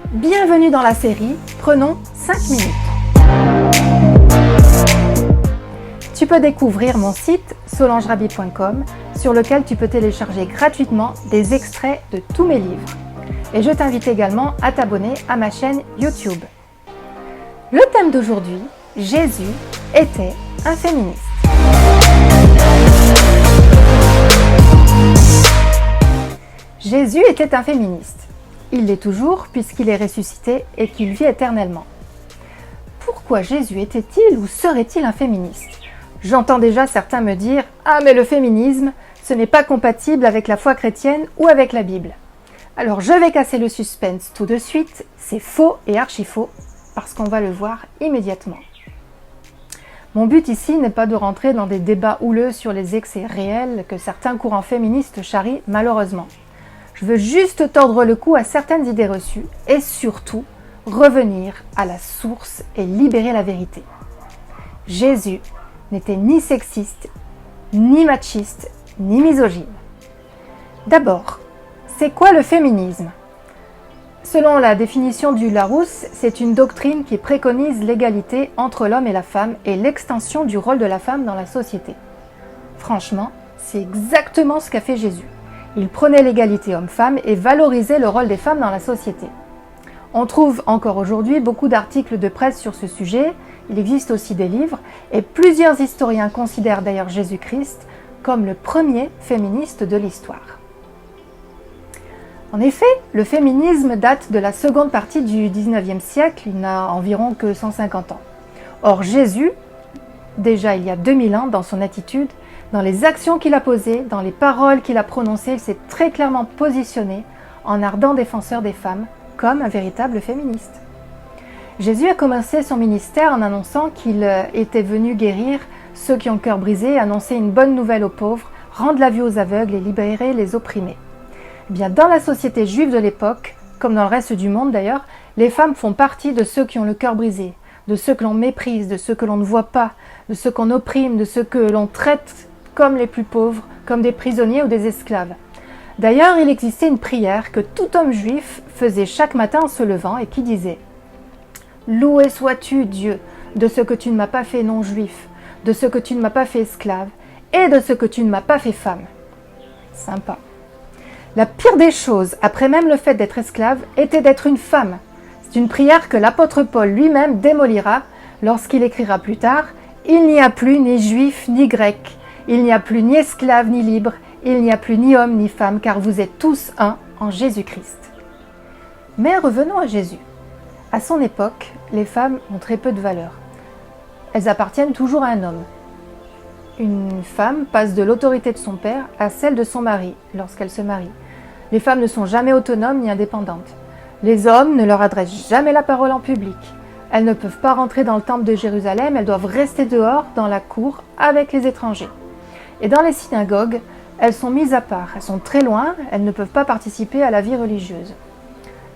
Bienvenue dans la série Prenons 5 minutes. Tu peux découvrir mon site solangerabi.com sur lequel tu peux télécharger gratuitement des extraits de tous mes livres. Et je t'invite également à t'abonner à ma chaîne YouTube. Le thème d'aujourd'hui, Jésus était un féministe. Jésus était un féministe. Il l'est toujours puisqu'il est ressuscité et qu'il vit éternellement. Pourquoi Jésus était-il ou serait-il un féministe ? J'entends déjà certains me dire « Ah mais le féminisme, ce n'est pas compatible avec la foi chrétienne ou avec la Bible ». Alors je vais casser le suspense tout de suite, c'est faux et archi faux, parce qu'on va le voir immédiatement. Mon but ici n'est pas de rentrer dans des débats houleux sur les excès réels que certains courants féministes charrient malheureusement. Je veux juste tordre le cou à certaines idées reçues et surtout revenir à la source et libérer la vérité. Jésus n'était ni sexiste, ni machiste, ni misogyne. D'abord, c'est quoi le féminisme ? Selon la définition du Larousse, c'est une doctrine qui préconise l'égalité entre l'homme et la femme et l'extension du rôle de la femme dans la société. Franchement, c'est exactement ce qu'a fait Jésus. Il prenait l'égalité homme-femme et valorisait le rôle des femmes dans la société. On trouve encore aujourd'hui beaucoup d'articles de presse sur ce sujet, il existe aussi des livres, et plusieurs historiens considèrent d'ailleurs Jésus-Christ comme le premier féministe de l'histoire. En effet, le féminisme date de la seconde partie du XIXe siècle, il n'a environ que 150 ans. Or Jésus, déjà il y a 2000 ans, dans son attitude, dans les actions qu'il a posées, dans les paroles qu'il a prononcées, il s'est très clairement positionné en ardent défenseur des femmes, comme un véritable féministe. Jésus a commencé son ministère en annonçant qu'il était venu guérir ceux qui ont le cœur brisé, annoncer une bonne nouvelle aux pauvres, rendre la vue aux aveugles et libérer les opprimés. Eh bien, dans la société juive de l'époque, comme dans le reste du monde d'ailleurs, les femmes font partie de ceux qui ont le cœur brisé, de ceux que l'on méprise, de ceux que l'on ne voit pas, de ceux qu'on opprime, de ceux que l'on traite comme les plus pauvres, comme des prisonniers ou des esclaves. D'ailleurs, il existait une prière que tout homme juif faisait chaque matin en se levant et qui disait « Loué sois-tu, Dieu, de ce que tu ne m'as pas fait non-juif, de ce que tu ne m'as pas fait esclave, et de ce que tu ne m'as pas fait femme. » Sympa. La pire des choses, après même le fait d'être esclave, était d'être une femme. C'est une prière que l'apôtre Paul lui-même démolira lorsqu'il écrira plus tard « Il n'y a plus ni juif ni grec, il n'y a plus ni esclave ni libre, il n'y a plus ni homme ni femme, car vous êtes tous un en Jésus-Christ. » Mais revenons à Jésus. À son époque, les femmes ont très peu de valeur. Elles appartiennent toujours à un homme. Une femme passe de l'autorité de son père à celle de son mari lorsqu'elle se marie. Les femmes ne sont jamais autonomes ni indépendantes. Les hommes ne leur adressent jamais la parole en public. Elles ne peuvent pas rentrer dans le temple de Jérusalem, elles doivent rester dehors dans la cour avec les étrangers. Et dans les synagogues, elles sont mises à part, elles sont très loin, elles ne peuvent pas participer à la vie religieuse.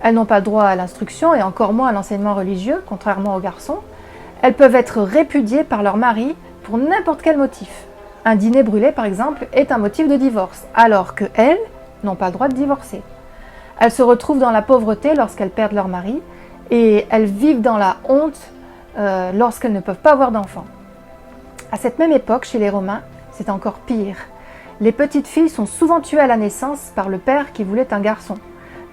Elles n'ont pas droit à l'instruction et encore moins à l'enseignement religieux, contrairement aux garçons. Elles peuvent être répudiées par leur mari pour n'importe quel motif. Un dîner brûlé, par exemple, est un motif de divorce, alors qu'elles n'ont pas le droit de divorcer. Elles se retrouvent dans la pauvreté lorsqu'elles perdent leur mari et elles vivent dans la honte lorsqu'elles ne peuvent pas avoir d'enfants. À cette même époque, chez les Romains, c'est encore pire. Les petites filles sont souvent tuées à la naissance par le père qui voulait un garçon.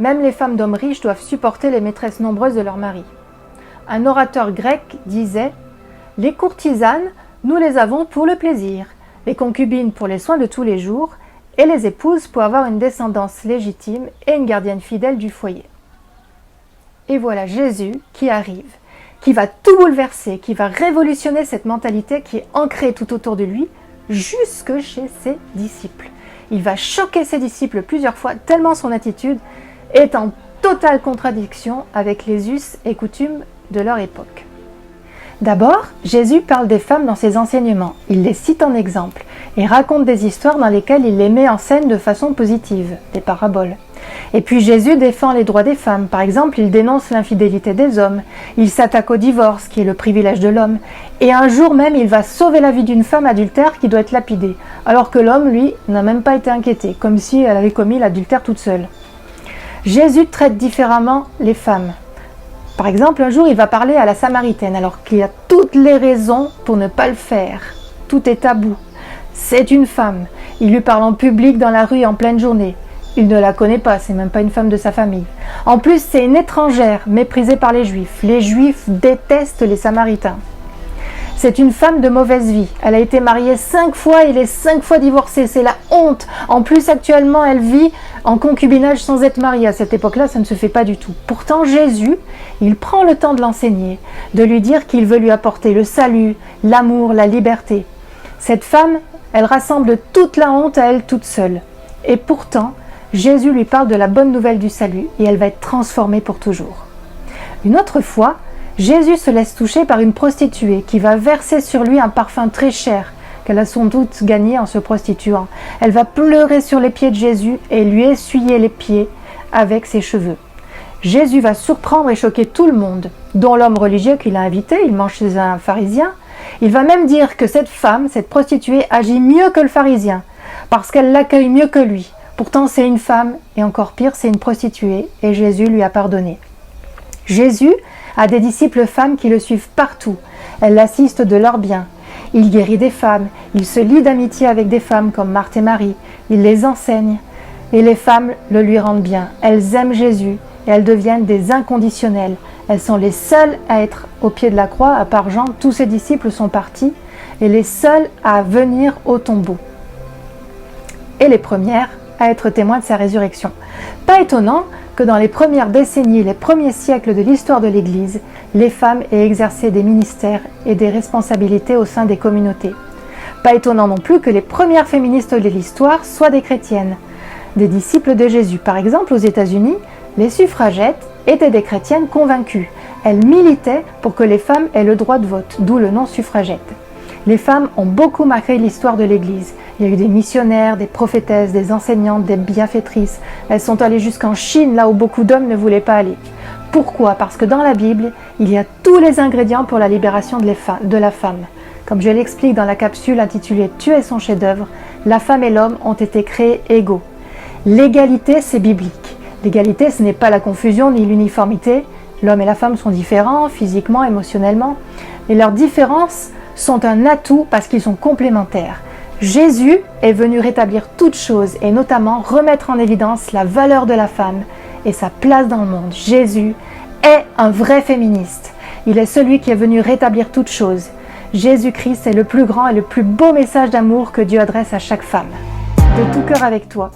Même les femmes d'hommes riches doivent supporter les maîtresses nombreuses de leur mari. Un orateur grec disait « Les courtisanes, nous les avons pour le plaisir, les concubines pour les soins de tous les jours, et les épouses pour avoir une descendance légitime et une gardienne fidèle du foyer. » Et voilà Jésus qui arrive, qui va tout bouleverser, qui va révolutionner cette mentalité qui est ancrée tout autour de lui, jusque chez ses disciples. Il va choquer ses disciples plusieurs fois, tellement son attitude est en totale contradiction avec les us et coutumes de leur époque. D'abord, Jésus parle des femmes dans ses enseignements. Il les cite en exemple et raconte des histoires dans lesquelles il les met en scène de façon positive, des paraboles. Et puis Jésus défend les droits des femmes. Par exemple, il dénonce l'infidélité des hommes. Il s'attaque au divorce, qui est le privilège de l'homme. Et un jour même, il va sauver la vie d'une femme adultère qui doit être lapidée, alors que l'homme, lui, n'a même pas été inquiété, comme si elle avait commis l'adultère toute seule. Jésus traite différemment les femmes. Par exemple, un jour, il va parler à la Samaritaine, alors qu'il y a toutes les raisons pour ne pas le faire. Tout est tabou. C'est une femme. Il lui parle en public dans la rue en pleine journée. Il ne la connaît pas, c'est même pas une femme de sa famille. En plus, c'est une étrangère, méprisée par les Juifs. Les Juifs détestent les Samaritains. C'est une femme de mauvaise vie. Elle a été mariée 5 fois et elle est 5 fois divorcée. C'est la honte. En plus, actuellement, elle vit en concubinage sans être mariée. À cette époque-là, ça ne se fait pas du tout. Pourtant, Jésus, il prend le temps de l'enseigner, de lui dire qu'il veut lui apporter le salut, l'amour, la liberté. Cette femme, elle rassemble toute la honte à elle toute seule. Et pourtant, Jésus lui parle de la bonne nouvelle du salut et elle va être transformée pour toujours. Une autre fois, Jésus se laisse toucher par une prostituée qui va verser sur lui un parfum très cher qu'elle a sans doute gagné en se prostituant. Elle va pleurer sur les pieds de Jésus et lui essuyer les pieds avec ses cheveux. Jésus va surprendre et choquer tout le monde, dont l'homme religieux qu'il a invité, il mange chez un pharisien. Il va même dire que cette femme, cette prostituée, agit mieux que le pharisien, parce qu'elle l'accueille mieux que lui. Pourtant, c'est une femme, et encore pire, c'est une prostituée, et Jésus lui a pardonné. Jésus a des disciples femmes qui le suivent partout. Elles l'assistent de leur bien. Il guérit des femmes, il se lie d'amitié avec des femmes comme Marthe et Marie, il les enseigne, et les femmes le lui rendent bien. Elles aiment Jésus, et elles deviennent des inconditionnelles. Elles sont les seules à être au pied de la croix, à part Jean, tous ses disciples sont partis, et les seules à venir au tombeau. Et les premières à être témoins de sa résurrection. Pas étonnant que dans les premières décennies, les premiers siècles de l'histoire de l'Église, les femmes aient exercé des ministères et des responsabilités au sein des communautés. Pas étonnant non plus que les premières féministes de l'histoire soient des chrétiennes, des disciples de Jésus. Par exemple, aux États-Unis, les suffragettes étaient des chrétiennes convaincues. Elles militaient pour que les femmes aient le droit de vote, d'où le nom suffragette. Les femmes ont beaucoup marqué l'histoire de l'Église. Il y a eu des missionnaires, des prophétesses, des enseignantes, des bienfaitrices. Elles sont allées jusqu'en Chine, là où beaucoup d'hommes ne voulaient pas aller. Pourquoi ? Parce que dans la Bible, il y a tous les ingrédients pour la libération de la femme. Comme je l'explique dans la capsule intitulée « Tu es son chef-d'œuvre », la femme et l'homme ont été créés égaux. L'égalité, c'est biblique. L'égalité, ce n'est pas la confusion ni l'uniformité. L'homme et la femme sont différents, physiquement, émotionnellement. Et leurs différences sont un atout parce qu'ils sont complémentaires. Jésus est venu rétablir toutes choses et notamment remettre en évidence la valeur de la femme et sa place dans le monde. Jésus est un vrai féministe. Il est celui qui est venu rétablir toutes choses. Jésus-Christ est le plus grand et le plus beau message d'amour que Dieu adresse à chaque femme. De tout cœur avec toi.